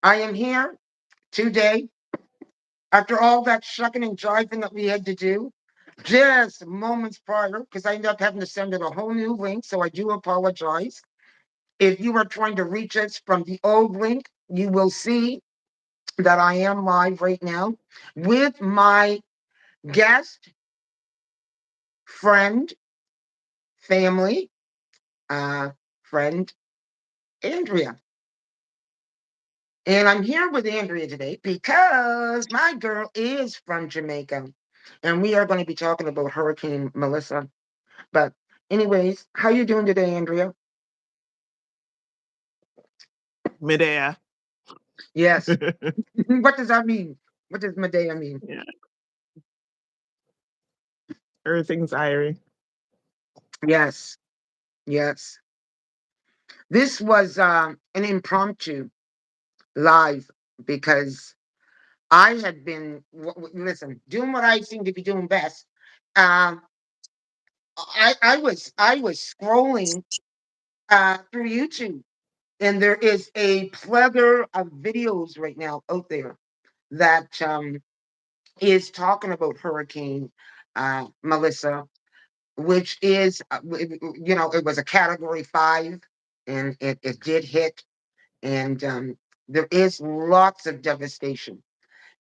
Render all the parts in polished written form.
I am here today after all that shucking and jiving that we had to do just moments prior, because I ended up having to send it a whole new link. So I do apologize. If you are trying to reach us from the old link, you will see that I am live right now with my guest, friend, family, uh, friend, Andrea. And I'm here with Andrea today because my girl is from Jamaica. And we are going to be talking about Hurricane Melissa. But anyways, how you doing today, Andrea? Midair. Yes. What does that mean? What does Medea mean? Yeah, everything's irie. Yes. Yes. This was an impromptu live because I had been, listen, doing what I seem to be doing best. Um, I was scrolling through YouTube, and there is a plethora of videos right now out there that is talking about Hurricane Melissa, which is, it was a Category 5, and it did hit, and there is lots of devastation.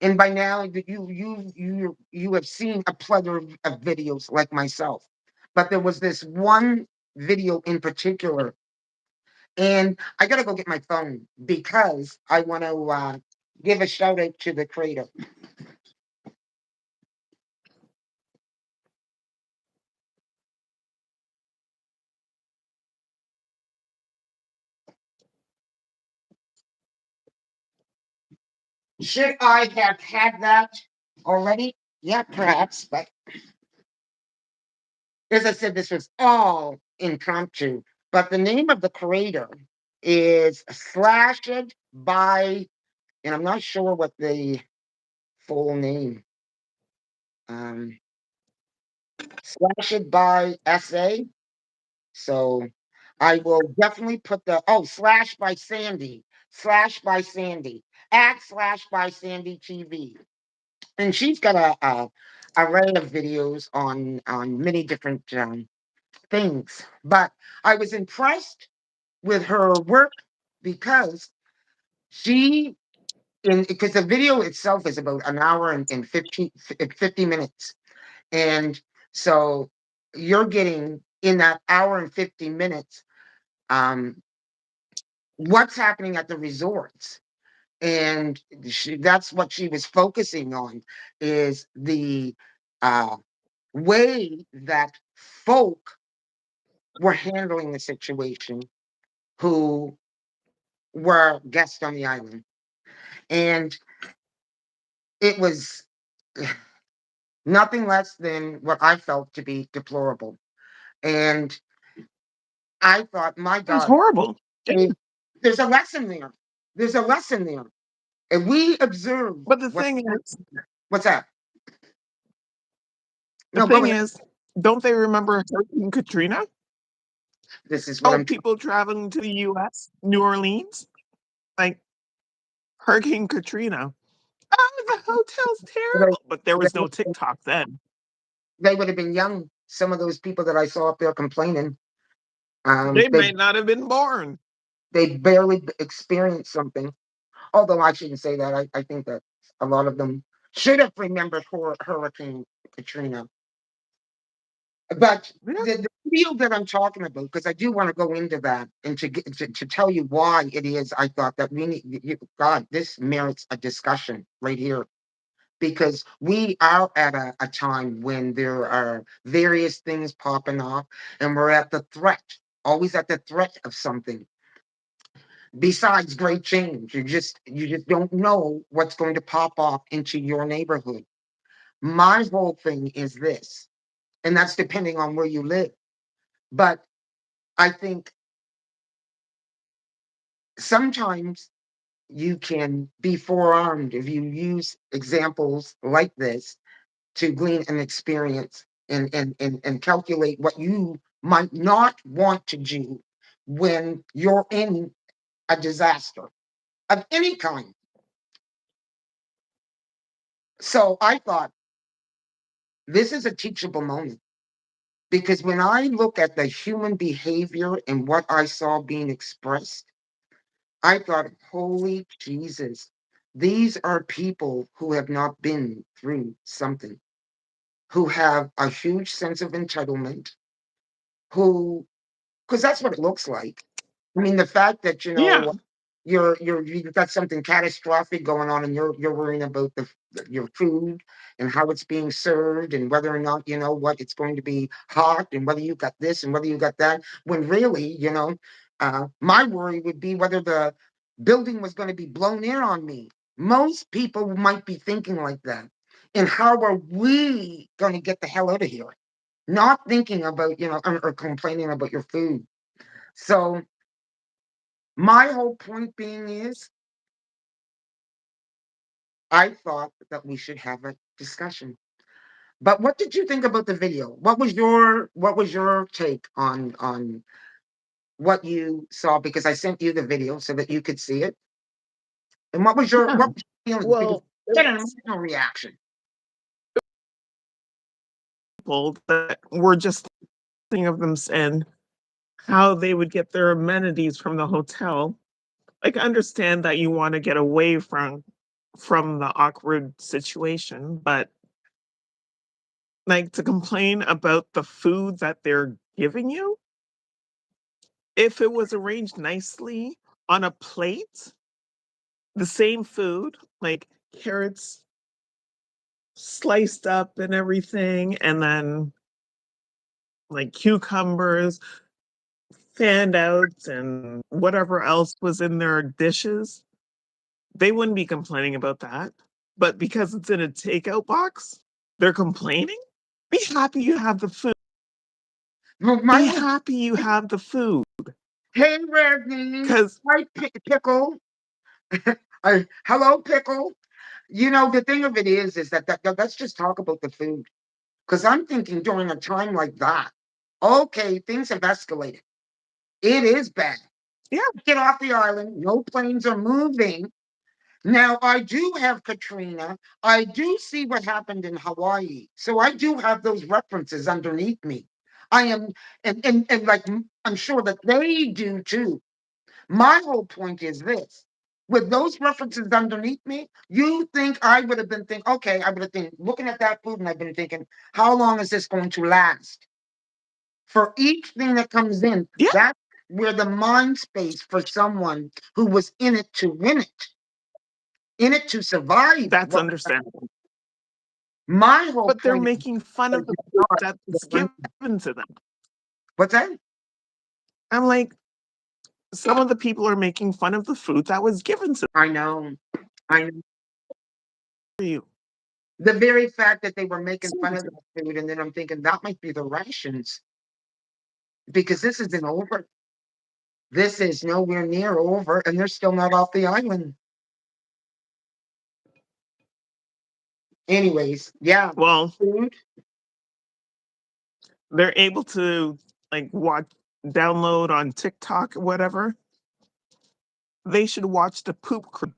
And by now, you have seen a plethora of videos like myself, but there was this one video in particular, and I gotta go get my phone because I want to give a shout out to the creator. Should I have had that already? Yeah, perhaps, but as I said, this was all impromptu. But the name of the creator is Slashed by, and I'm not sure what the full name. Um, Slashed by SA. So I will definitely put the slash by Sandy, slash by Sandy, at slash by Sandy TV. And she's got a array of videos on many different things. But I was impressed with her work because she because the video itself is about an hour and 50 minutes. And so you're getting in that hour and 50 minutes um, what's happening at the resorts. And that's what she was focusing on is the uh, way that folk were handling the situation who were guests on the island. And it was nothing less than what I felt to be deplorable. And I thought, my It was God, horrible. eh, there's a lesson there. There's a lesson there. And we observe But the what's thing is, what's that? the No, go thing ahead. is, don't they remember Hurricane Katrina? This is what Oh, I'm people traveling to the U.S., New Orleans, like Hurricane Katrina. Oh, the hotel's they, terrible. But there was no TikTok then. they would have been young. Some of those people that I saw up there complaining, They they might not have been born. barely experienced something. Although I shouldn't say that. I think that a lot of them should have remembered Hurricane Katrina. But Yeah. the field that I'm talking about, because I do want to go into that and to tell you why it is, I thought that we need, God, this merits a discussion right here. Because we are at a time when there are various things popping off, and we're at the threat, always at the threat of something. Besides great change, you just don't know what's going to pop off into your neighborhood. My whole thing is this, and that's depending on where you live. But I think sometimes you can be forearmed if you use examples like this to glean an experience and calculate what you might not want to do when you're in a disaster. of any kind. So I thought this is a teachable moment because when I look at the human behavior and what I saw being expressed, I thought, holy Jesus, these are people who have not been through something, who have a huge sense of entitlement, who, because that's what it looks like. I mean, the fact that, Yeah. you've got something catastrophic going on and you're worrying about your food and how it's being served and whether or not what it's going to be hot and whether you got this and whether you got that, when really, my worry would be whether the building was going to be blown in on me. Most people might be thinking like that. And how are we going to get the hell out of here? Not thinking about, or complaining about your food. So my whole point being is I thought that we should have a discussion. But what did you think about the video? What was your take on what you saw? Because I sent you the video so that you could see it. And what was your Yeah. what was your feeling? Because Well, it get an was emotional reaction. people that were just thinking of them and how they would get their amenities from the hotel. Like, I understand that you want to get away from the awkward situation, but like to complain about the food that they're giving you, if it was arranged nicely on a plate, the same food, like carrots sliced up and everything, and then like cucumbers fanned out and whatever else was in their dishes, they wouldn't be complaining about that. But because it's in a takeout box, they're complaining? Be happy you have the food. Well, Be happy you have the food. hey, Redney. Because Hi, Pickle. Hello, Pickle. The thing of it is that let's just talk about the food. Because I'm thinking during a time like that, okay, things have escalated. It is bad. yeah, Get off the island. No planes are moving. Now, I do have Katrina. I do see what happened in Hawaii. So I do have those references underneath me. I am, and like, I'm sure that they do too. My whole point is this. With those references underneath me, you think I would have been thinking, okay, I would have been looking at that food and I've been thinking, how long is this going to last? For each thing that comes in, yeah, that's where the mind space for someone who was in it to win it, in it to survive. that's understandable. My whole But they're point making fun is of the food not that's the given to them. what's that? I'm like, some of the people are making fun of the food that was given to I know. I know. you. The very fact that they were making fun of Seriously. the food, and then I'm thinking that might be the rations because this isn't over. This is nowhere near over, and they're still not off the island. Anyways, yeah, Well, food. they're able to like watch, download on TikTok or whatever. They should watch the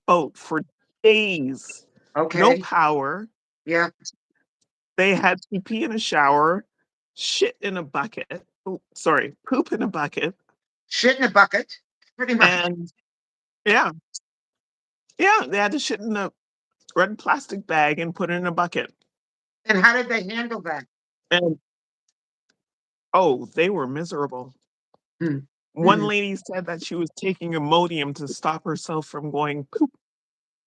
boat for days. No Okay, power. yeah, They had to pee in a shower, shit in a bucket. Oh, sorry, poop in a bucket. shit in a bucket, pretty much. And yeah, yeah, they had to shit in a red plastic bag and put it in a bucket. And how did they handle that? And oh, they were miserable. Hmm. One Hmm. lady said that she was taking Imodium to stop herself from going poop.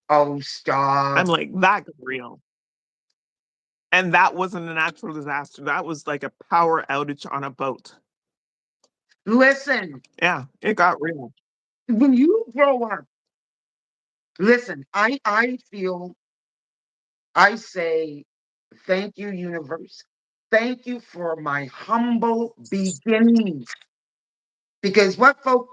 Oh, I'm stop! like, that got real. And that wasn't a natural disaster. That was like a power outage on a boat. Listen, Yeah, it got real. when you grow up, listen. I feel I say thank you, universe. Thank you for my humble beginnings. Because what folk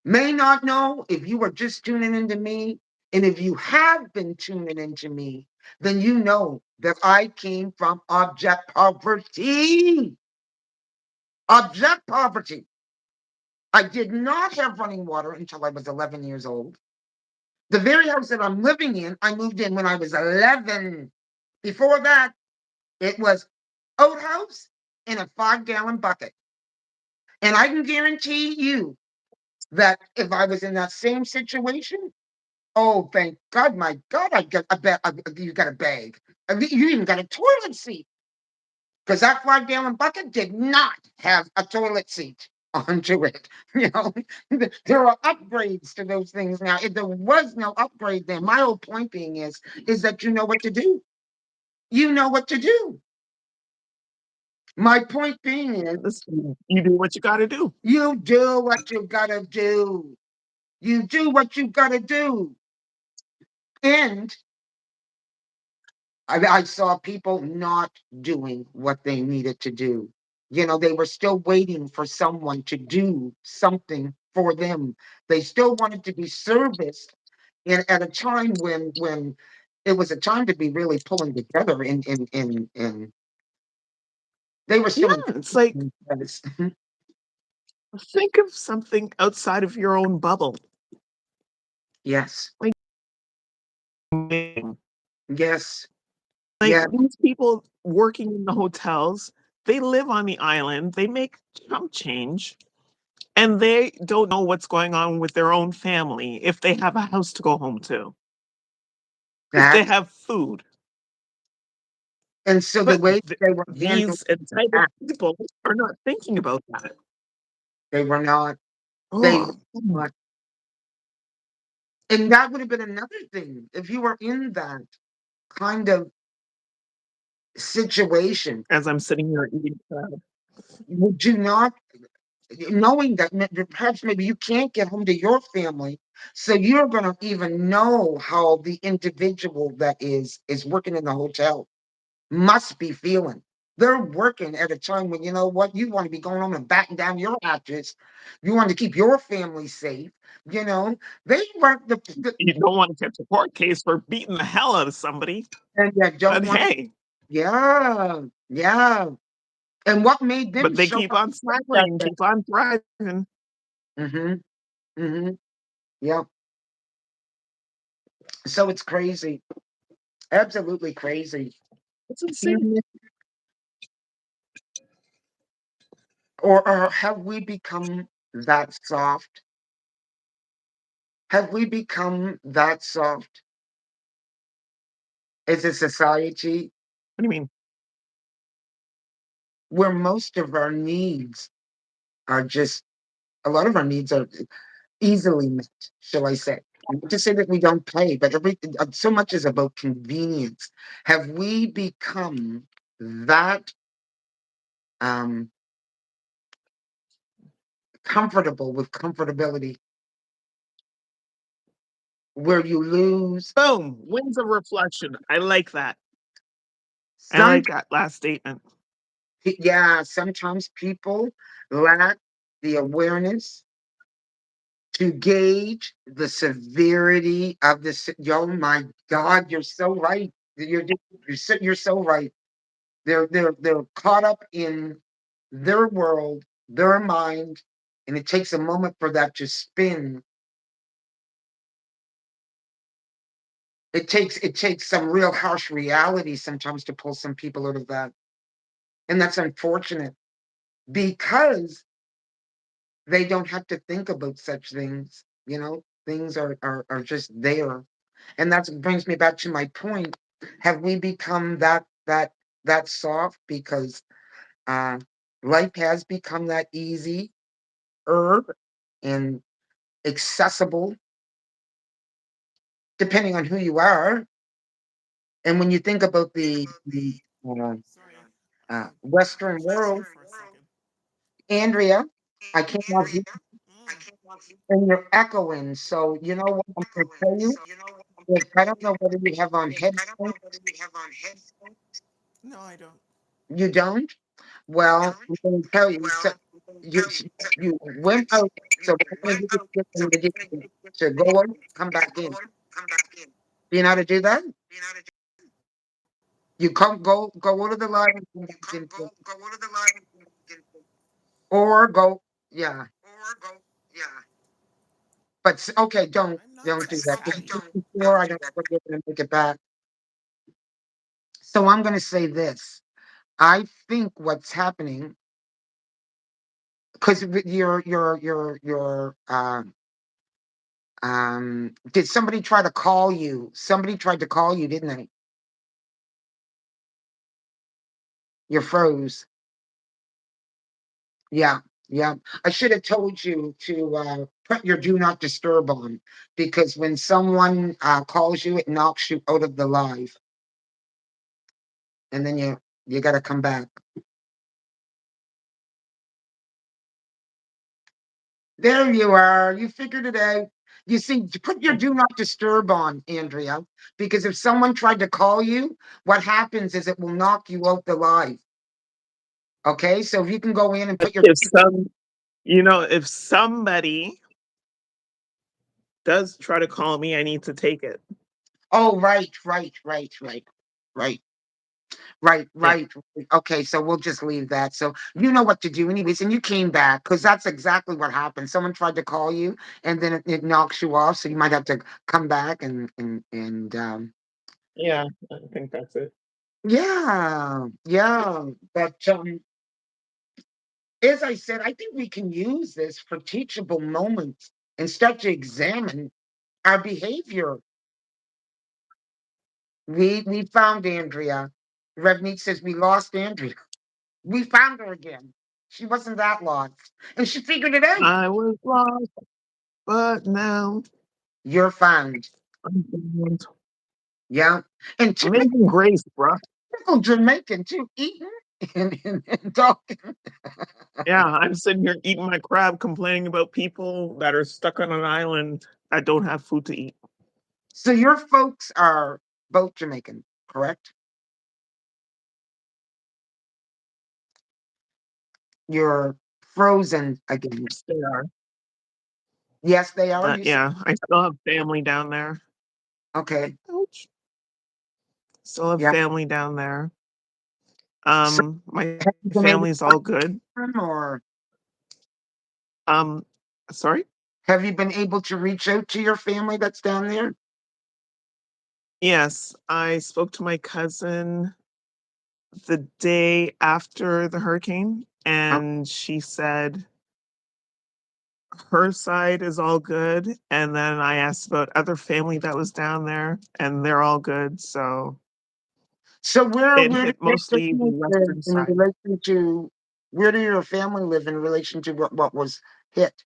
may not know, if you are just tuning into me, and if you have been tuning into me, then you know that I came from abject poverty. Abject poverty. I did not have running water until I was 11 years old. The very house that I'm living in, I moved in when I was 11. Before that, it was outhouse in a 5-gallon bucket. And I can guarantee you that if I was in that same situation, oh, thank God, my God, I got a bag. You got a bag. You even got a toilet seat because that 5-gallon bucket did not have a toilet seat onto it. You know, there are upgrades to those things now. If there was no upgrade then, my whole point being is that you know what to do. You know what to do. My point being is Listen, you do what you gotta do. you do what you gotta do. You do what you gotta do. And I saw people not doing what they needed to do. You know, they were still waiting for someone to do something for them. They still wanted to be serviced at a time when it was a time to be really pulling together and they were Yeah, still it's like, in think of something outside of your own bubble. yes, Like, yes, like yes, these people working in the hotels, they live on the island, they make chump change, and they don't know what's going on with their own family if they have a house to go home to, if they that. have food. And so the But way they were handling these entitled that, people are not thinking about that. they were not, they were Oh, not. And that would have been another thing if you were in that kind of situation. as I'm sitting here eating salad. Would you not, knowing that perhaps maybe you can't get home to your family, so you're going to even know how the individual that is working in the hotel must be feeling. They're working at a time when you know what you want to be going home and batten down your hatches. You want to keep your family safe. You know they weren't the You don't want to catch a court case for beating the hell out of somebody, and you don't but want. hey, Yeah, yeah. And what made them but they show keep up on that suffering, day? keep on thriving. Mm-hmm. Mm-hmm. Yeah. So it's crazy. Absolutely crazy. It's insane. Mhm. Or have we become that soft? Have we become that soft as a society What do you mean? where most of our needs are just a lot of our needs are easily met, shall I say? Not to say that we don't pay, but so much is about convenience. Have we become that um, comfortable with comfortability where you lose Boom, wins of reflection. I like that. I some like that last statement. yeah, sometimes people lack the awareness to gauge the severity of this. Oh my God, you're so right. You're so right. They're caught up in their world, their mind, and it takes a moment for that to spin. It takes some real harsh reality sometimes to pull some people out of that, and that's unfortunate because they don't have to think about such things. You know, things are just there, and that brings me back to my point. Have we become that soft because uh, life has become that easy, herb, and accessible, depending on who you are. And when you think about the uh, Sorry, I Western lost you world, for a second. Andrea, I cannot hear Mm. and you're echoing. So you know what I'm going to tell you. Is I don't know whether you have on headphones. No, I don't. You don't. Well, I'm going to tell you. So you you went out. So what I'm going to do is get them to get you to go out, come back in. Do you know how to do that? You come go out of the line and come back in, or go yeah. But okay, don't do that. Just before I don't forget to make it back. So I'm going to say this. I think what's happening because did somebody try to call you? Somebody tried to call you, didn't they? You froze. Yeah, yeah. I should have told you to put your do not disturb on because when someone calls you, it knocks you out of the live, and then you got to come back. There you are. You figured it out. You see, put your do not disturb on, Andrea, because if someone tried to call you, what happens is it will knock you out the live. Okay, so if you can go in and put your If some, if somebody does try to call me, I need to take it. oh right. Right, Yeah. right. Okay, so we'll just leave that. So you know what to do anyways, and you came back because that's exactly what happened. Someone tried to call you, and then it knocks you off. So you might have to come back and Yeah, I think that's it. yeah, yeah. But as I said, I think we can use this for teachable moments and start to examine our behavior. We found Andrea. Revneet says we lost Andrea. We found her again. She wasn't that lost. And she figured it out. I was lost, but now You're found. I'm found. Yeah. And Amazing Grace, bruh. typical Jamaican too, eating and talking. Yeah, I'm sitting here eating my crab, complaining about people that are stuck on an island that don't have food to eat. So your folks are both Jamaican, correct? You're frozen again. Yes, they are. Yes, they are. But You said, yeah, I still have family down there. okay. Ouch. Still have Yeah. family down there. So My have you been able to family's all find good. them or Um, sorry? have you been able to reach out to your family that's down there? Yes, I spoke to my cousin the day after the hurricane, Oh, and she said her side is all good. And then I asked about other family that was down there, and they're all good. So so it where do hit your mostly the family live western in side, relation to where do your family live in relation to what was hit?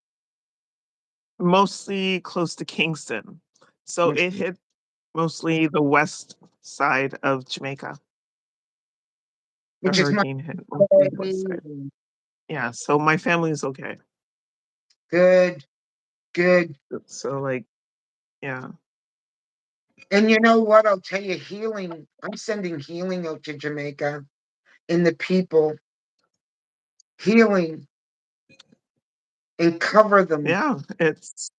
mostly close to Kingston. So Which it hit mostly the west side of Jamaica. The is much hurricane hit mostly the west side. good, Yeah, so my family is okay. good. So like, yeah. And you know what? I'll tell you, healing. I'm sending healing out to Jamaica and the people, healing and cover them. Yeah, it's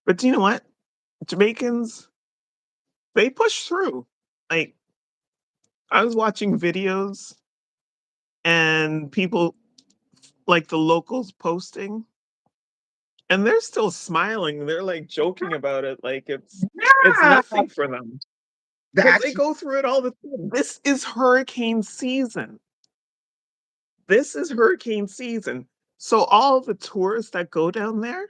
but do you know what? Jamaicans, they push through. Like I was watching videos and people like the locals posting and they're still smiling. They're like joking about it like it's Yeah, nothing for them because they that's go through it all the time. This is hurricane season. This is hurricane season. So all the tourists that go down there,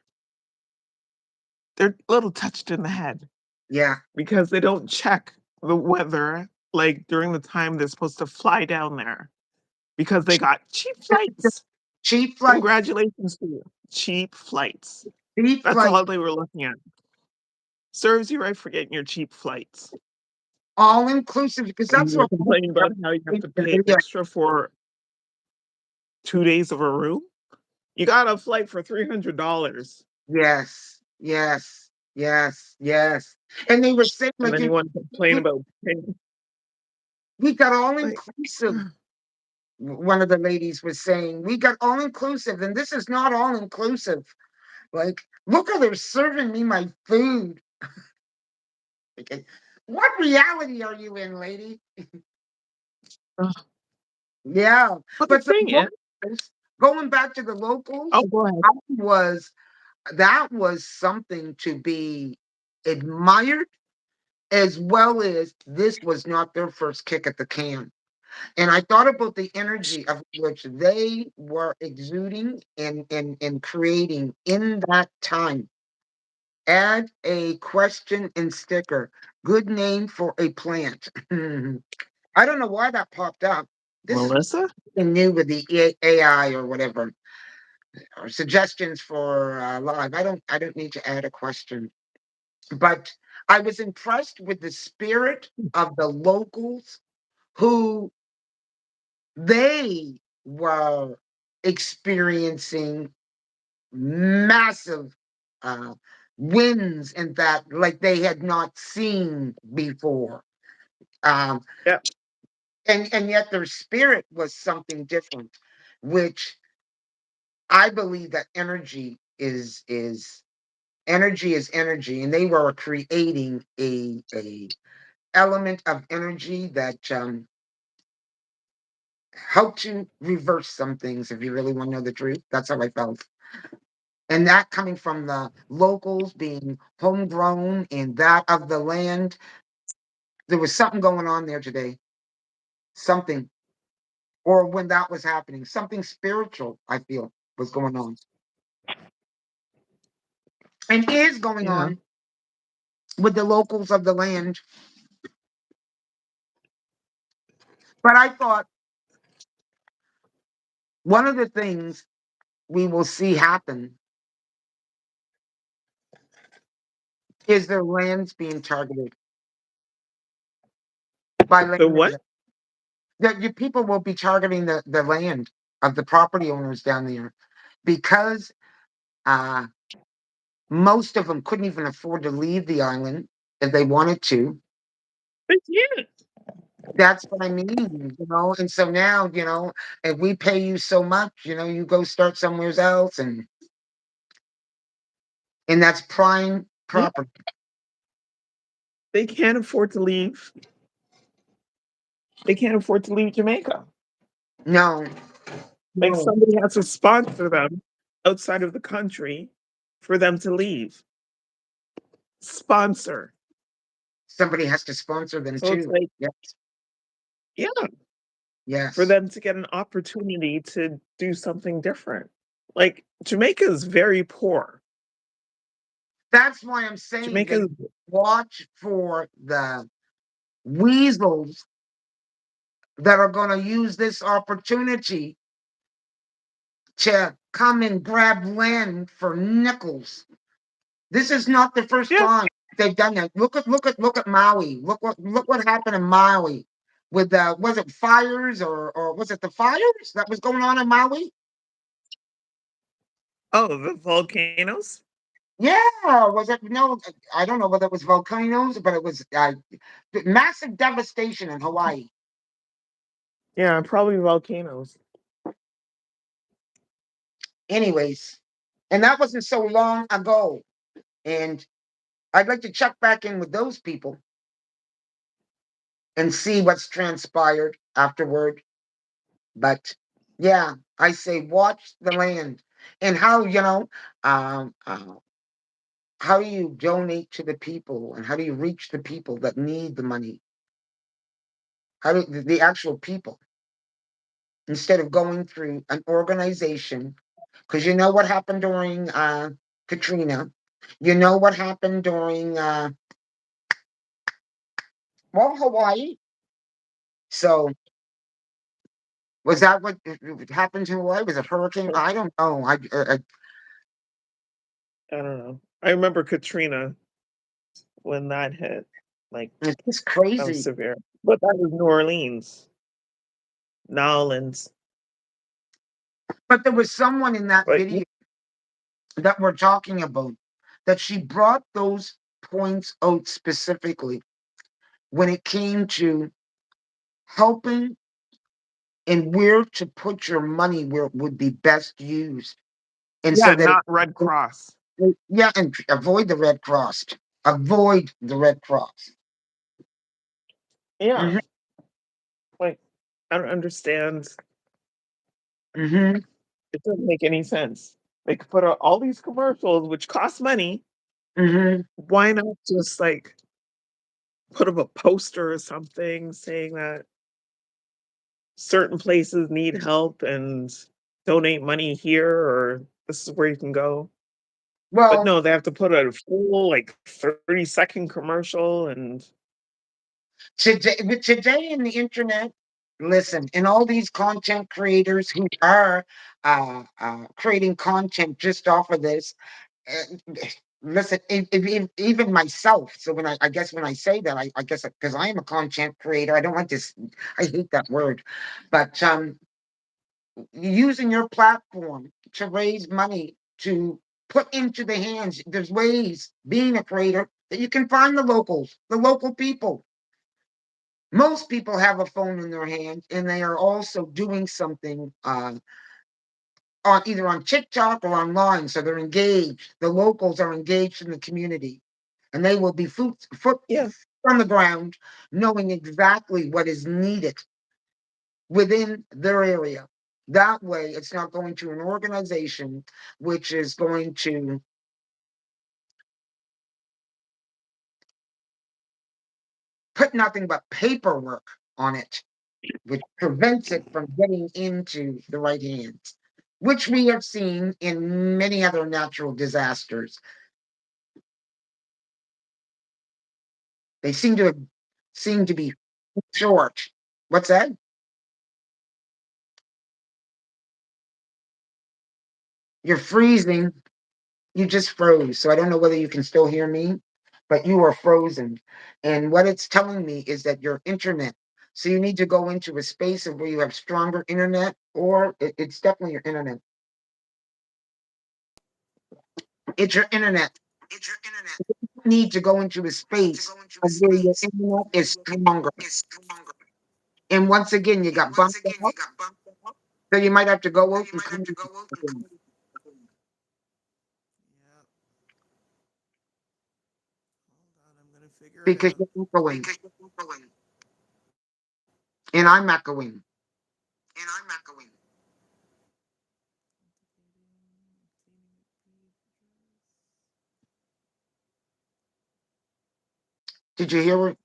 they're a little touched in the head yeah. because they don't check the weather like during the time they're supposed to fly down there because they got cheap flights. Cheap flight, Congratulations to you. Cheap flights. cheap That's flight, all they were looking at. Serves you right for getting your cheap flights. all inclusive because And that's you're what complaining about how you have to pay extra for 2 days of a room. You got a flight for $300, yes, yes, yes, yes. And they were saying and like then you want to complain about paying. we got all Like, inclusive. One of the ladies was saying, we got all inclusive, and this is not all inclusive. Like, look how they're serving me my food. Okay. What reality are you in, lady? ugh. Yeah. But the But the thing point is, is, Going back to the locals, Oh, go ahead. was that was something to be admired, as well as this was not their first kick at the can. And I thought about the energy of which they were exuding and creating in that time. Add a question and sticker. Good name for a plant. I don't know why that popped up. This is Melissa? new with the AI or whatever, or suggestions for live. I don't need to add a question, but I was impressed with the spirit of the locals who they were experiencing massive uh, wins and that like they had not seen before. Um, Yeah. and yet their spirit was something different, which I believe that energy is energy, and they were creating a element of energy that helped to reverse some things. If you really want to know the truth, that's how I felt. And that coming from the locals being homegrown and that of the land, there was something going on there today. Something, or when that was happening, something spiritual, I feel, was going on and is going Yeah. on with the locals of the land. But I thought one of the things we will see happen is their lands being targeted by The land. what? That you people will be targeting the land of the property owners down there because uh, most of them couldn't even afford to leave the island if they wanted to. But yeah. That's what I mean, you know. And so now, you know, if we pay you so much, you know, you go start somewhere else, and that's prime Yeah. property. They can't afford to leave. They can't afford to leave Jamaica. No, Like no, somebody has to sponsor them outside of the country for them to leave. Sponsor. somebody has to sponsor them So it's too. like, Yes, yeah, for yes. them to get an opportunity to do something different. Like Jamaica is very poor. That's why I'm saying Jamaica they is, watch for the weasels that are going to use this opportunity to come and grab land for nickels. This is not the first yeah. time they've done that. Look at Maui. Look what happened in Maui with the was it fires or was it the fires that was going on in Maui? Oh, the volcanoes? Yeah, was it no? I don't know whether it was volcanoes, but it was massive devastation in Hawaii. Yeah, probably volcanoes. Anyways, and that wasn't so long ago. And I'd like to check back in with those people and see what's transpired afterward. But yeah, I say watch the land and how um, uh, how do you donate to the people and how do you reach the people that need the money? How do the actual people instead of going through an organization? Because you know what happened during Katrina, you know what happened during Hawaii. So was that what happened to Hawaii? Was it hurricane? I don't know. I don't know. I remember Katrina when that hit. Like It's just that was crazy. severe. But that was New Orleans, Nowlands. But there was someone in that But video that we're talking about that she brought those points out specifically when it came to helping and where to put your money where it would be best used. And yeah, so that, not Red Cross. yeah, and avoid the Red Cross. Avoid the Red Cross. Yeah. Hmm. Like I don't understand. Hmm. It doesn't make any sense. They could put out all these commercials, which cost money. Mhm. Why not just, like, put up a poster or something saying that certain places need help and donate money here, or this is where you can go? But Well, no, they have to put out a full, like, 30-second commercial and today in the internet, listen, and all these content creators who are creating content just off of this, uh, listen, even myself. So I guess when I say that, I guess because I am a content creator, I don't want this. I hate that word, but using your platform to raise money to put into the hands. There's ways, being a creator, that you can find the local people. Most people have a phone in their hand, and they are also doing something on either on TikTok or online. So they're engaged. The locals are engaged in the community, and they will be foot yeah. on the ground, knowing exactly what is needed within their area. That way, it's not going to an organization which is going to put nothing but paperwork on it, which prevents it from getting into the right hands, which we have seen in many other natural disasters. They seem to be short. What's that? You're freezing. You just froze. So I don't know whether you can still hear me, but you are frozen. And what it's telling me is that your internet. So you need to go into a space of where you have stronger internet, or it's definitely your internet. It's your internet. You need to go into a space of where your internet is stronger. And once again, you got bumped out, so you might have to go out and come in again Yeah. Hold on, I'm gonna figure it because out. you're echoing, and I'm echoing. Did you hear it?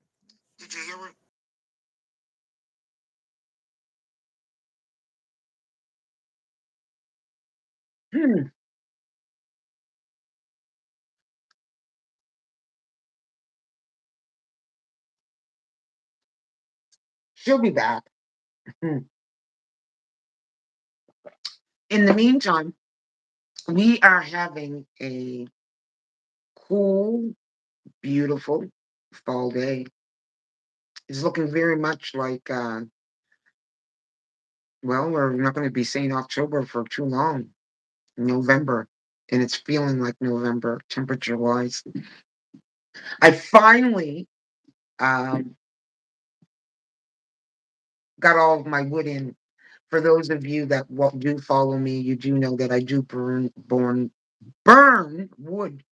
Hmm, she'll be back. Hmm. In the meantime, we are having a cool, beautiful fall day. It's looking very much like, well, we're not going to be saying October for too long. November, and it's feeling like November temperature wise. I finally um, got all of my wood in. For those of you that do follow me, you do know that I do burn wood,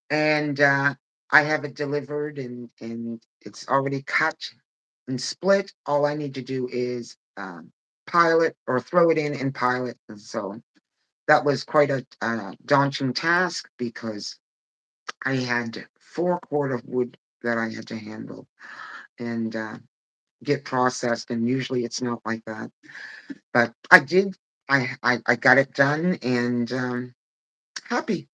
and I have it delivered, and it's already cut and split. All I need to do is pile it or throw it in and pile it. And so that was quite a daunting task because I had 4 cord of wood that I had to handle and get processed, and usually it's not like that. But I did. I got it done, and happy.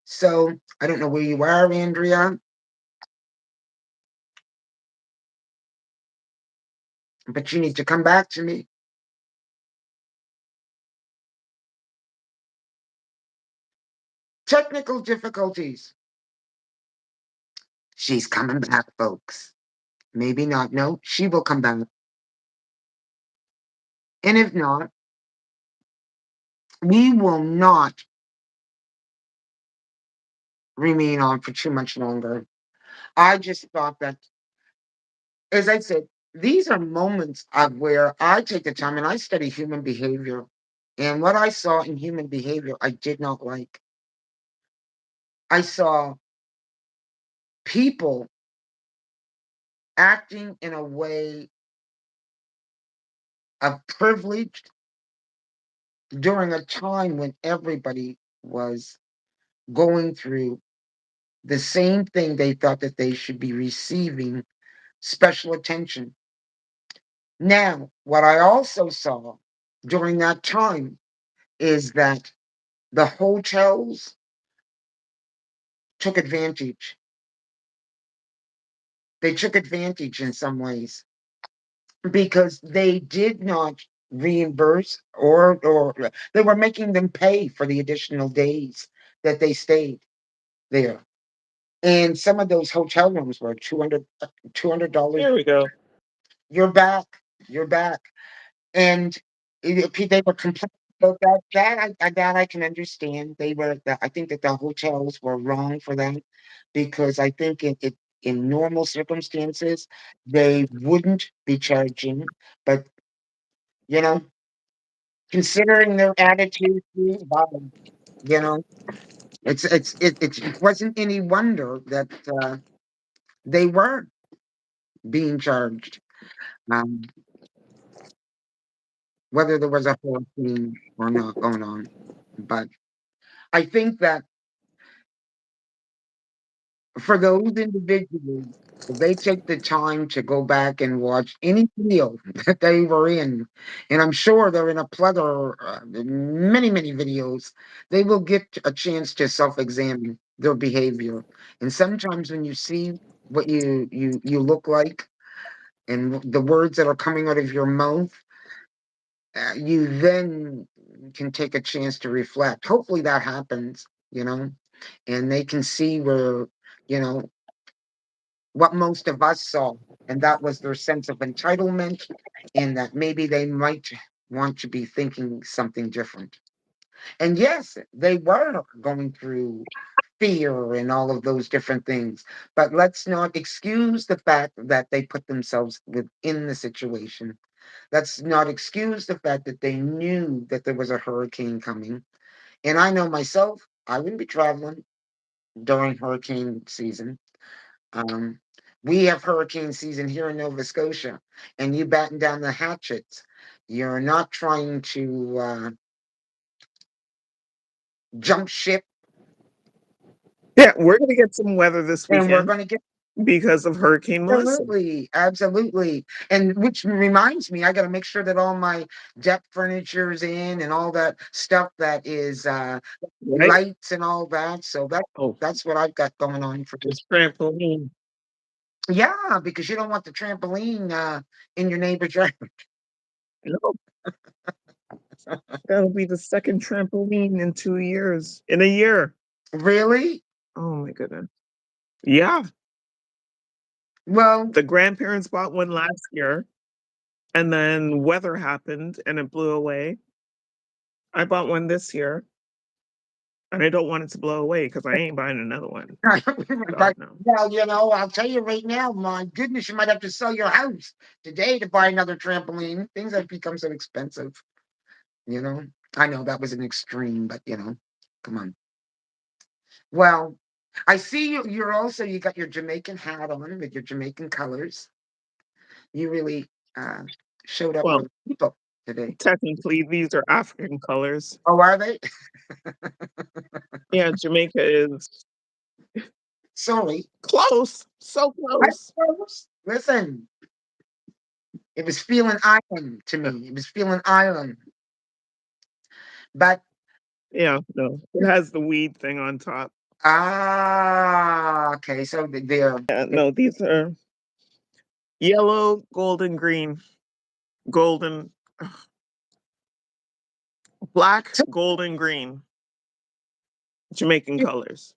So I don't know where you are, Andrea, but you need to come back to me. Technical difficulties. She's coming back, folks. Maybe not. No, she will come back. And if not, we will not remain on for too much longer. I just thought that, as I said, these are moments of where I take the time and I study human behavior. And what I saw in human behavior, I did not like. I saw people acting in a way of privilege during a time when everybody was going through the same thing. They thought that they should be receiving special attention. Now, what I also saw during that time is that the hotels took advantage. They took advantage in some ways because they did not reimburse, or they were making them pay for the additional days that they stayed there. And some of those hotel rooms were $200. There we go. You're back. You're back. And they were complaining about that. That I can understand. I think that the hotels were wrong for that, because I think in normal circumstances they wouldn't be charging. But you know, considering their attitude, wow, you know, it wasn't any wonder that they were being charged, um, whether there was a hurricane or not going on. But I think that for those individuals, if they take the time to go back and watch any video that they were in, and I'm sure they're in a plethora, many videos, they will get a chance to self-examine their behavior. And sometimes when you see what you look like and the words that are coming out of your mouth, you then can take a chance to reflect. Hopefully that happens, and they can see where, you know, what most of us saw, and that was their sense of entitlement, and that maybe they might want to be thinking something different. And yes, they were going through fear and all of those different things, but let's not excuse the fact that they put themselves within the situation. Let's not excuse the fact that they knew that there was a hurricane coming. And I know myself, I wouldn't be traveling during hurricane season. Um, we have hurricane season here in Nova Scotia, and you batten down the hatchets. You're not trying to jump ship, Yeah, we're gonna get some weather this and we're weekend going to get because of Hurricane Melissa. absolutely, absolutely. And which reminds me, I got to make sure that all my deck furniture is in and all that stuff that is Right? lights and all that. So Oh, that's what I've got going on for the this. trampoline. Yeah, because you don't want the trampoline in your neighbor's yard. No, that'll be the second trampoline in 2 years. In a year. Really? Oh my goodness. Yeah, Well, the grandparents bought one last year, and then weather happened and it blew away. I bought one this year, and I don't want it to blow away because I ain't buying another one. God, but no. well, I'll tell you right now, my goodness, you might have to sell your house today to buy another trampoline. Things have become so expensive, you know. I know that was an extreme, but come on. Well, I see you got your Jamaican hat on with your Jamaican colors. You really uh showed up for Well, the people today. technically, these are African colors. Oh, are they? Yeah, Jamaica is Sorry. close, so I close. suppose. Listen, it was feeling island to Uh, me. It was feeling island. But yeah, no, it has the weed thing on top. okay. So they're Yeah, no, these are yellow, golden, green, golden, black, so golden, green, Jamaican is colors.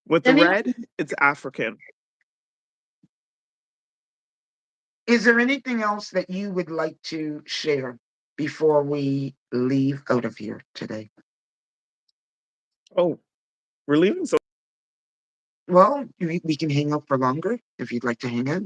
With the any red, it's African. is there anything else that you would like to share before we leave out of here today? Oh, we're leaving so Well, we can hang out for longer if you'd like to hang out.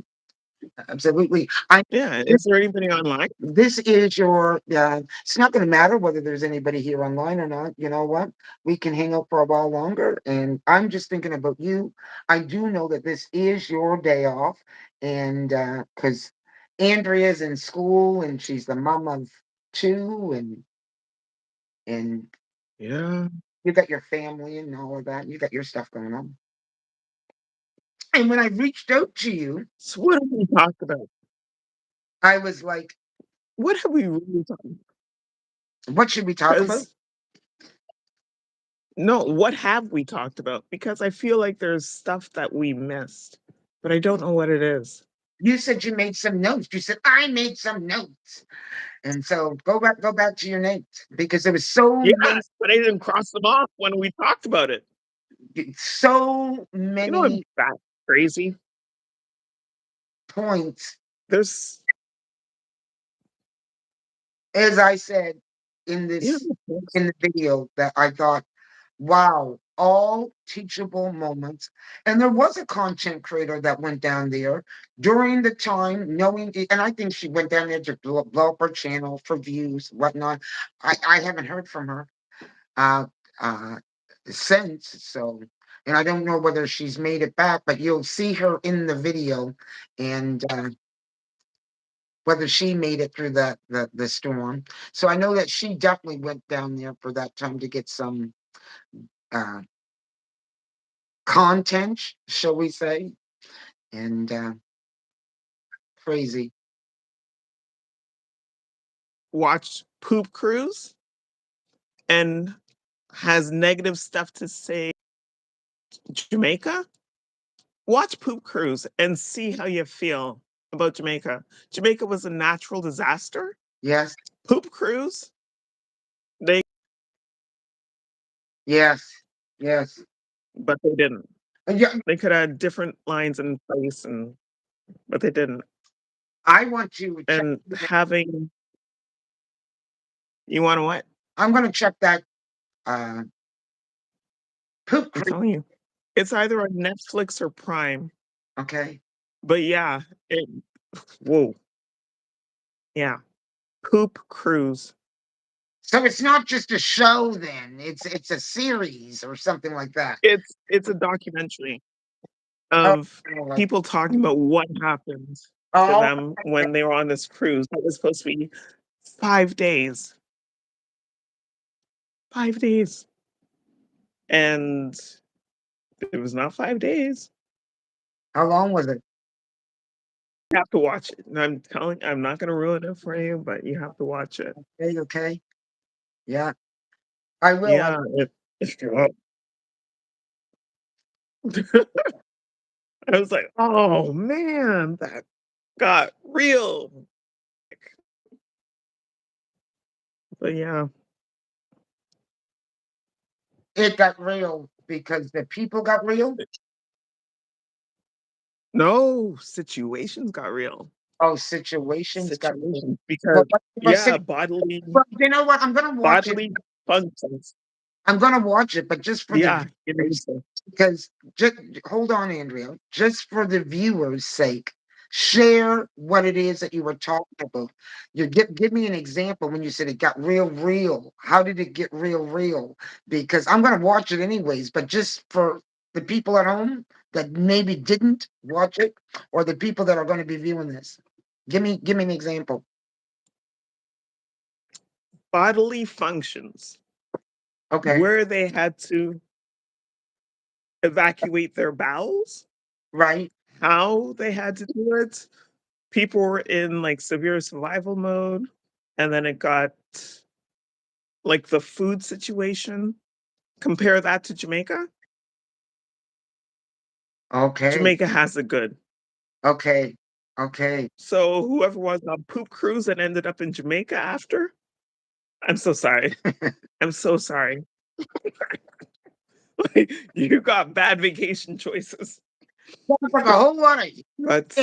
Absolutely. I yeah, is there anybody online? This is your it's not going to matter whether there's anybody here online or not. You know what, we can hang out for a while longer, and I'm just thinking about you. I do know that this is your day off, and because Andrea's in school and she's the mom of two, and and Yeah. you got your family and all of that. You got your stuff going on. And when I reached out to you, So what have we talked about? I was like, What have we really talked about? "What should we talk about?" 'Cause no, what have we talked about? Because I feel like there's stuff that we missed, but I don't know what it is. You said you made some notes. You said I made some notes, and so go back to your notes because there was Yes, but I didn't cross them off when we talked about it. so You know I'm many that crazy? points, There's as I said in yeah, this of course. in the video, that I thought, wow, all teachable moments. And there was a content creator that went down there during the time, knowing, and I think she went down there to blow up her channel for views, whatnot. I haven't heard from her uh, uh, since. So, and I don't know whether she's made it back, but you'll see her in the video, and whether she made it through the storm. So I know that she definitely went down there for that time to get some uh, content, shall we say, and crazy. Watched Poop Cruise and has negative stuff to say Jamaica. Watch Poop Cruise and see how you feel about Jamaica. Jamaica was a natural disaster. Yes, Poop Cruise, they yes, yes. but they didn't. Yeah, They could have different lines in place and but they didn't. I want to check. And having you wanna what? I'm going to check that uh, poop I'm creep. telling you. It's either on Netflix or Prime. Okay, But yeah, it whoa. Yeah. Poop Cruise. so it's not just a show, then it's a series or something like that. It's a documentary Oh, of all right. people talking about what happened to Oh, them when they were on this cruise that was supposed to be 5 days. 5 days. And it was not 5 days. how long was it? You have to watch it. And I'm not gonna ruin it for you, but you have to watch it. Okay, okay. Yeah, I will. Yeah, I was like, "Oh, man, that got real." But yeah. It got real because the people got real. No, situations got real. Oh, situations got real. Situations Well, because but yeah, well, you know what? I'm gonna watch it. bodily functions. I'm gonna watch it, but just for the Yeah, you need viewers, to. because just hold on, Andrea. Just for the viewers' sake, share what it is that you were talking about. You give me an example when you said it got real, real. How did it get real, real? Because I'm gonna watch it anyways, but just for the people at home that maybe didn't watch it, or the people that are going to be viewing this, give me an example. Bodily functions Okay, where they had to evacuate their bowels, right? how they had to do it. People were in like severe survival mode, and then it got like the food situation. Compare that to Jamaica. Okay, Jamaica has it good. okay, okay. So whoever was on Poop Cruise and ended up in Jamaica after, I'm so sorry. I'm so sorry. Like, you got bad vacation choices. Sounds like a whole lot of But,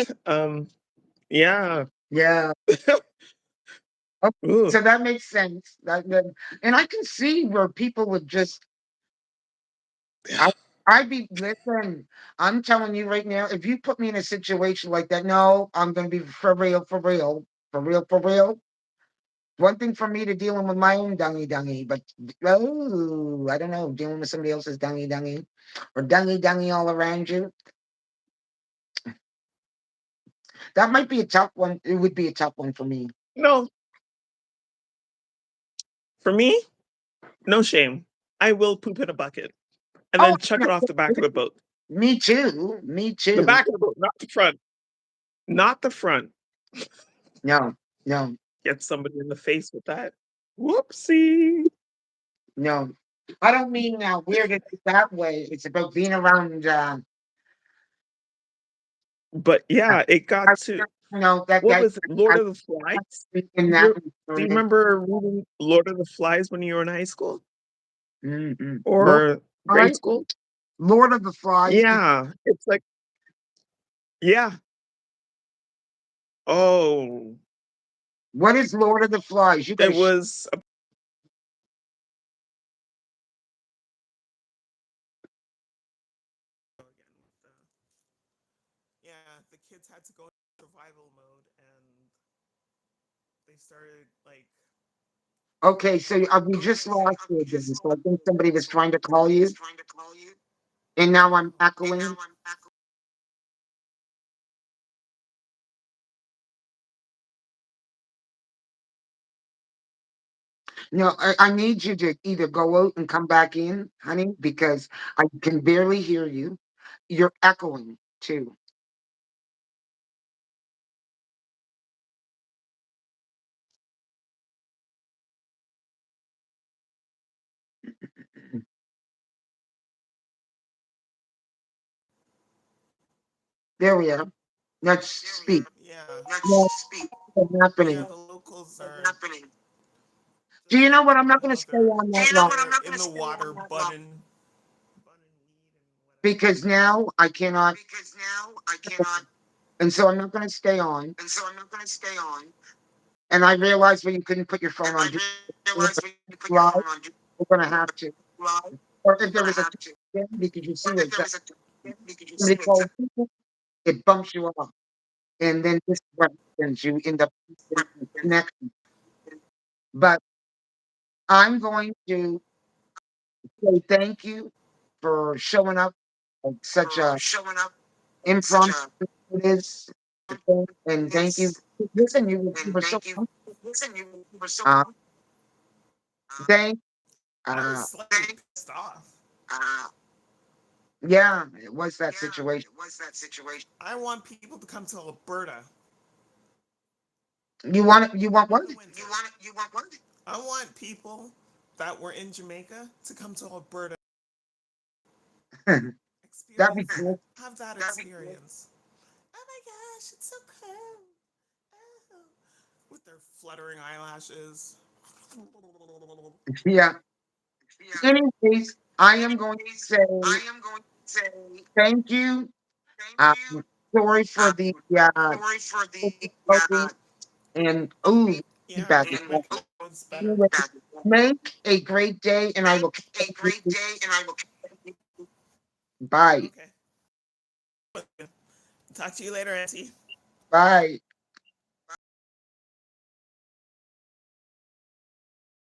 yeah. yeah. Okay, Ooh, so that makes sense. And I can see where people would just. I, I'd be listen. I'm telling you right now, if you put me in a situation like that, no, I'm going to be for real, for real, for real, for real. One thing for me to dealing with my own dungy dungy, but oh, I don't know, dealing with somebody else's dungy dungy or dungy dungy all around you. That might be a tough one. It would be a tough one for me. no, for me? No shame. I will poop in a bucket and Oh, then chuck no, it off the back of the boat. me too. Me The too. back of the boat, not the front. Not the front. No, no, Get somebody in the face with that. Whoopsie. no. I don't mean weird it that way. It's about being around. But yeah, it got I, to that what that was it? Lord I of the Flies? in that. Do you remember reading Lord of the Flies when you were in high school Lord, or grade Flies? school? Lord of the Flies. Yeah, it's like yeah. Oh, What is Lord of the Flies? You got it to. was a yeah, the kids had to go into survival mode and they started like Okay, so we just lost you again. So I think somebody was trying to call you, and now I'm echoing. No, I need you to either go out and come back in, honey, because I can barely hear you. You're echoing too. There we are. Let's speak. yeah. What's Yeah, happening? the locals are Do just you know what? I'm I not don't going know, to stay on that long they're in the water bunning weed and whatever. because now I cannot, and so I'm not going to stay on. And I realized when you couldn't put your phone on, live, we're going to have to. Or if there was a because you see it, somebody calls, it bumps you off, and then this is what happens. You end up connecting. But I'm going to say thank you for showing up at such a impromptu it is, and thank you. Listen, you were so uh, thank I was uh, slightly pissed off. yeah, it was that situation. I want people to come to Alberta You want in what? the winter. I want people that were in Jamaica to come to Alberta, That'd be experience that, cool. have that experience. Oh my gosh, it's so cool. Oh. With their fluttering eyelashes. Yeah. Anyways, I am going to say thank you. Um, sorry for the difficulty and Yeah, feedback. my microphone's better. Anyway, make a great day, and I will catch up with you. Bye. Okay. Talk to you later, Auntie. Bye.